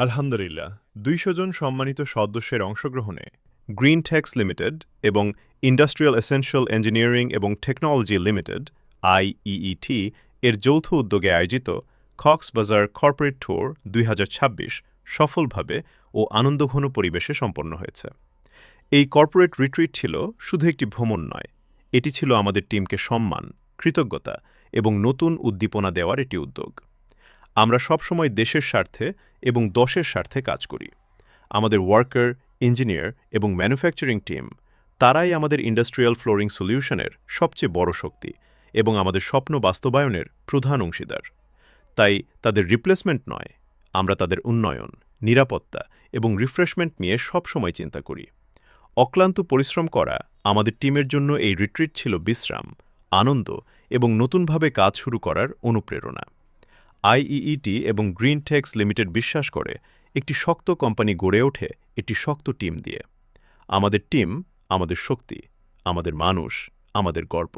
আলহামদুলিল্লাহ ২০০ জন সম্মানিত সদস্যের অংশগ্রহণে গ্রিন টেক্স লিমিটেড এবং ইন্ডাস্ট্রিয়াল এসেনশিয়াল ইঞ্জিনিয়ারিং এবং টেকনোলজি লিমিটেড আইইইটি এর যৌথ উদ্যোগে আয়োজিত কক্সবাজার কর্পোরেট ট্যুর ২০২৬ সফলভাবে ও আনন্দঘন পরিবেশে সম্পন্ন হয়েছে। এই কর্পোরেট রিট্রিট ছিল শুধু একটি ভ্রমণ নয়, এটি ছিল আমাদের টিমকে সম্মান, কৃতজ্ঞতা এবং নতুন উদ্দীপনা দেওয়ার একটি উদ্যোগ। আমরা সবসময় দেশের স্বার্থে এবং দশের স্বার্থে কাজ করি। আমাদের ওয়ার্কার, ইঞ্জিনিয়ার এবং ম্যানুফ্যাকচারিং টিম তারাই আমাদের ইন্ডাস্ট্রিয়াল ফ্লোরিং সলিউশনের সবচেয়ে বড় শক্তি এবং আমাদের স্বপ্ন বাস্তবায়নের প্রধান অংশীদার। তাই তাদের রিপ্লেসমেন্ট নয়, আমরা তাদের উন্নয়ন, নিরাপত্তা এবং রিফ্রেশমেন্ট নিয়ে সবসময় চিন্তা করি। অক্লান্ত পরিশ্রম করা আমাদের টিমের জন্য এই রিট্রিট ছিল বিশ্রাম, আনন্দ এবং নতুনভাবে কাজ শুরু করার অনুপ্রেরণা। আইইইটি এবং গ্রিন টেক্স লিমিটেড বিশ্বাস করে একটি শক্ত কোম্পানি গড়ে ওঠে একটি শক্ত টিম দিয়ে। আমাদের টিম আমাদের শক্তি, আমাদের মানুষ, আমাদের গর্ব।